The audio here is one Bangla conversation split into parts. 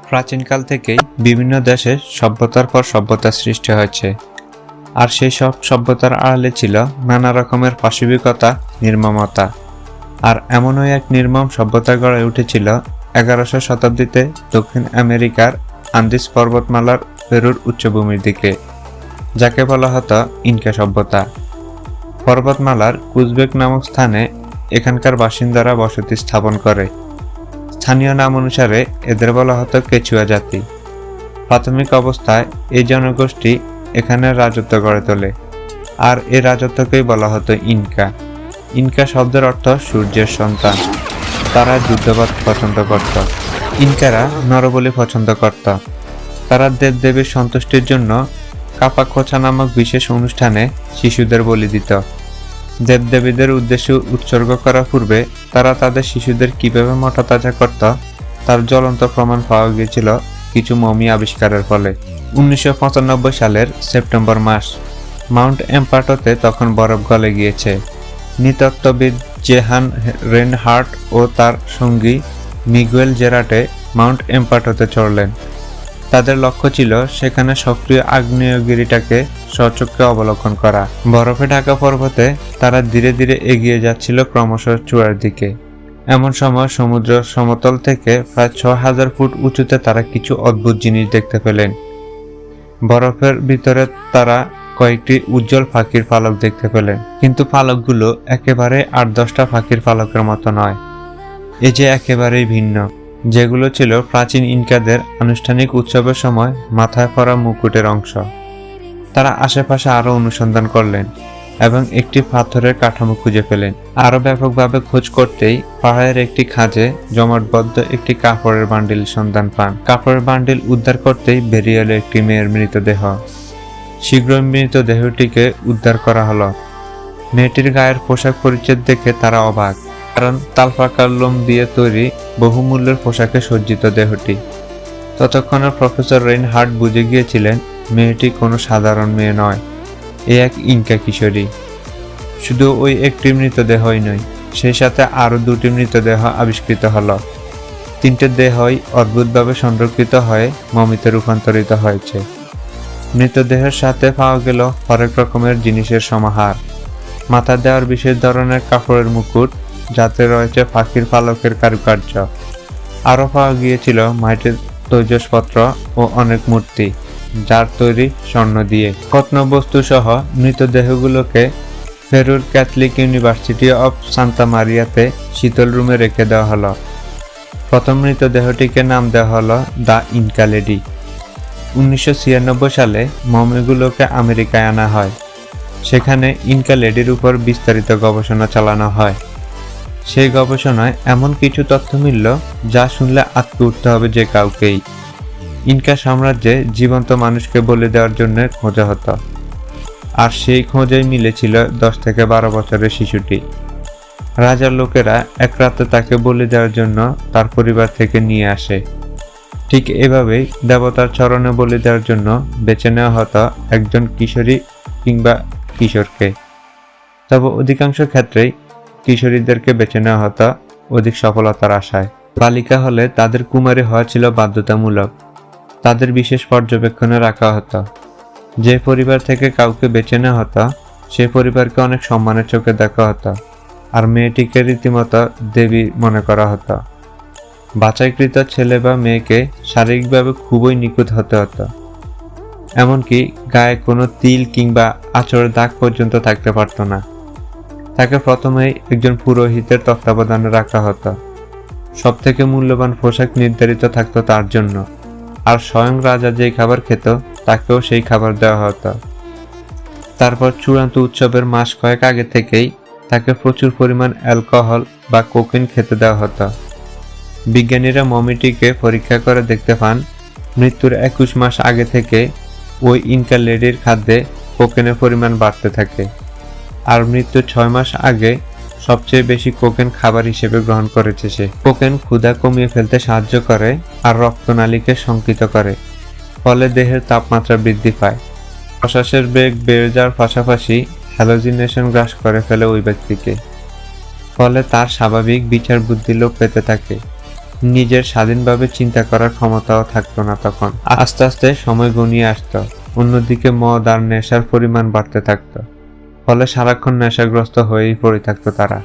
প্রাচীনকাল থেকেই বিভিন্ন দেশে সভ্যতার পর সভ্যতার সৃষ্টি হয়েছে, আর সেই সব সভ্যতার আড়ালে ছিল নানা রকমের পাশবিকতা, নির্মমতা। আর এমনই এক নির্মম সভ্যতা গড়ে উঠেছিল 1100 শতাব্দীতে দক্ষিণ আমেরিকার আন্দিজ পর্বতমালার পেরুর উচ্চভূমির দিকে, যাকে বলা হতো ইনকা সভ্যতা। পর্বতমালার কুজবেক নামক স্থানে এখানকার বাসিন্দারা বসতি স্থাপন করে। স্থানীয় নাম অনুসারে এদের বলা হতো কেচুয়া জাতি। প্রাথমিক অবস্থায় এই জনগোষ্ঠী এখানে রাজত্ব গড়ে তোলে, আর এই রাজত্বকেই বলা হতো ইনকা। ইনকা শব্দের অর্থ সূর্যের সন্তান। তারা যুদ্ধবাদ পছন্দ করত। ইনকারা নরবলি পছন্দ করত। তারা দেবদেবীর সন্তুষ্টির জন্য কাপাকোচা নামক বিশেষ অনুষ্ঠানে শিশুদের বলি দিত। দেবদেবীদের উদ্দেশ্যে উৎসর্গ করার পূর্বে তারা তাদের শিশুদের কিভাবে মোটা তাজা করত তার জ্বলন্ত প্রমাণ পাওয়া গিয়েছিল কিছু মমি আবিষ্কারের ফলে। 1995 সালের সেপ্টেম্বর মাস। মাউন্ট এম্পার্টোতে তখন বরফ গলে গিয়েছে। নৃতত্ত্ববিদ জেহান রেনহার্ট ও তার সঙ্গী মিগুয়েল জেরাটে মাউন্ট এম্পার্টোতে চড়লেন। তাদের লক্ষ্য ছিল সেখানে সক্রিয় আগ্নেয়গিরিটাকে স্বচক্ষে অবলোকন করা। বরফে ঢাকা পর্বতে তারা ধীরে ধীরে এগিয়ে যাচ্ছিল ক্রমশ চূড়ার দিকে। এমন সময় সমুদ্র সমতল থেকে প্রায় 6000 ফুট উঁচুতে তারা কিছু অদ্ভুত জিনিস দেখতে পেলেন। বরফের ভিতরে তারা কয়েকটি উজ্জ্বল পাখির পালক দেখতে পেলেন, কিন্তু পালকগুলো একেবারে 8-10টা পাখির পালকের মতো নয়। এ যে একেবারেই ভিন্ন, যেগুলো ছিল প্রাচীন ইনকাদের আনুষ্ঠানিক উৎসবের সময় মাথায় পরা মুকুটের অংশ। তারা আশেপাশে আরো অনুসন্ধান করলেন এবং একটি পাথরের কাঠামো খুঁজে পেলেন। আরো ব্যাপকভাবে খোঁজ করতেই পাহাড়ের একটি খাঁজে জমাটবদ্ধ একটি কাপড়ের বান্ডিল সন্ধান পান। কাপড়ের বান্ডিল উদ্ধার করতেই বেরিয়ে এলো একটি মেয়ের মৃতদেহ। শীঘ্রই মৃতদেহটিকে উদ্ধার করা হলো। মেয়েটির গায়ের পোশাক পরিচ্ছদ দেখে তারা অবাক, কারণ তালপাকার লোম দিয়ে তৈরি বহুমূল্যের পোশাকে সজ্জিত দেহটি। ততক্ষণে প্রফেসর রেইনহার্ট বুঝে গিয়েছিলেন মেয়েটি কোনো সাধারণ মেয়ে নয়, এ এক ইনকা কিশোরী। শুধু ওই একটি মৃতদেহই নয়, সেই সাথে আরো 2টি মৃতদেহ আবিষ্কৃত হলো। 3টে দেহই অদ্ভুতভাবে সংরক্ষিত হয়ে মমিতে রূপান্তরিত হয়েছে। মৃতদেহের সাথে পাওয়া গেল হরেক রকমের জিনিসের সমাহার। মাথা দেওয়ার বিশেষ ধরনের কাপড়ের মুকুট, যাতে রয়েছে পাখির পালকের কারুকার্য। আরও পাওয়া গিয়েছিল মাটির তৈজসপত্র ও অনেক মূর্তি, যার তৈরি স্বর্ণ দিয়ে। প্রত্নবস্তু সহ মৃতদেহগুলোকে পেরুর ক্যাথলিক ইউনিভার্সিটি অব সান্তা মারিয়াতে শীতল রুমে রেখে দেওয়া হলো। প্রথম মৃতদেহটিকে নাম দেওয়া হলো দ্য ইনকা লেডি। 1996 সালে মমিগুলোকে আমেরিকায় আনা হয়। সেখানে ইনকা লেডির উপর বিস্তারিত গবেষণা চালানো হয়। সেই গবেষণায় এমন কিছু তথ্য মিলল যা শুনলে আঁতকে উঠতে হবে যে কাউকেই। ইনকা সাম্রাজ্যে জীবন্ত মানুষকে বলি দেওয়ার জন্য খোঁজা হতো, আর সেই খোঁজেই মিলেছিল 10 থেকে 12 বছরের শিশুটি। রাজার লোকেরা এক রাতে তাকে বলি দেওয়ার জন্য তার পরিবার থেকে নিয়ে আসে। ঠিক এভাবেই দেবতার চরণে বলি দেওয়ার জন্য বেছে নেওয়া হতো একজন কিশোরী কিংবা কিশোরকে। তবে অধিকাংশ ক্ষেত্রেই কিশোরীদেরকে বেছে নেওয়া হতো অধিক সফলতার আশায়। বালিকা হলে তাদের কুমারী হওয়া ছিল বাধ্যতামূলক। তাদের বিশেষ পর্যবেক্ষণে রাখা হতো। যে পরিবার থেকে কাউকে বেছে নেওয়া হতো সে পরিবারকে অনেক সম্মানের চোখে দেখা হতো, আর মেয়েটিকে রীতিমতো দেবী মনে করা হতো। বাছাইকৃত ছেলে বা মেয়েকে শারীরিকভাবে খুবই নিখুঁত হতে হতো। এমনকি গায়ে কোনো তিল কিংবা আঁচড়ের দাগ পর্যন্ত থাকতে পারত না। তাকে প্রথমেই একজন পুরোহিতের তত্ত্বাবধানে রাখা হতো। সবথেকে মূল্যবান পোশাক নির্ধারিত থাকতো তার জন্য, আর স্বয়ং রাজা যেই খাবার খেত তাকেও সেই খাবার দেওয়া হতো। তারপর চূড়ান্ত উৎসবের মাস কয়েক আগে থেকেই তাকে প্রচুর পরিমাণ অ্যালকোহল বা কোকেন খেতে দেওয়া হতো। বিজ্ঞানীরা মমিটিকে পরীক্ষা করে দেখতে পান মৃত্যুর 21 মাস আগে থেকে ওই ইনকা লেডির খাদ্যে কোকেনের পরিমাণ বাড়তে থাকে, আর মৃত্যুর 6 মাস আগে সবচেয়ে বেশি কোকেন খাবার হিসেবে গ্রহণ করেছে সে। কোকেন ক্ষুধা কমিয়ে ফেলতে সাহায্য করে আর রক্তনালীকে শঙ্কিত করে, ফলে দেহের তাপমাত্রা বৃদ্ধি পায়। প্রশ্বাসের বেগ বেড়ে যাওয়ার পাশাপাশি হ্যালোজিনেশন গ্রাস করে ফেলে ওই ব্যক্তিকে, ফলে তার স্বাভাবিক বিচার বুদ্ধি লোপ পেতে থাকে। নিজের স্বাধীনভাবে চিন্তা করার ক্ষমতাও থাকতো না তখন। আস্তে আস্তে সময় ঘনিয়ে আসতো, অন্যদিকে মদ আর নেশার পরিমাণ বাড়তে থাকতো, ফলে সারাক্ষণ নেশাগ্রস্ত হয়েই পড়ে থাকতো তারা।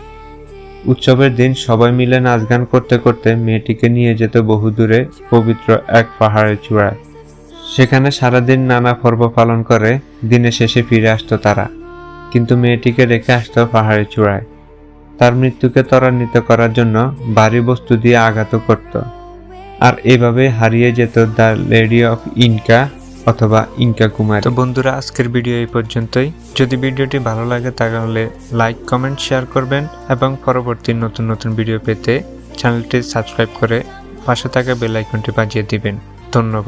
উৎসবের দিন সবাই মিলে নাচ গান করতে করতে মেয়েটিকে নিয়ে যেত বহুদূরে পবিত্র এক পাহাড়ের চূড়ায়। সেখানে সারাদিন নানা পর্ব পালন করে দিনের শেষে ফিরে আসতো তারা, কিন্তু মেয়েটিকে রেখে আসতো পাহাড়ের চূড়ায়। তার মৃত্যুকে ত্বরান্বিত করার জন্য ভারী বস্তু দিয়ে আঘাত করত, আর এভাবে হারিয়ে যেত দ্য লেডি অফ ইনকা অথবা ইনকা কুমারী। তো বন্ধুরা, আজকের ভিডিও এই পর্যন্তই। যদি ভিডিওটি ভালো লাগে তাহলে লাইক, কমেন্ট, শেয়ার করবেন এবং পরবর্তী নতুন নতুন ভিডিও পেতে চ্যানেলটি সাবস্ক্রাইব করে পাশে থাকা বেল আইকনটি বাজিয়ে দিবেন। ধন্যবাদ।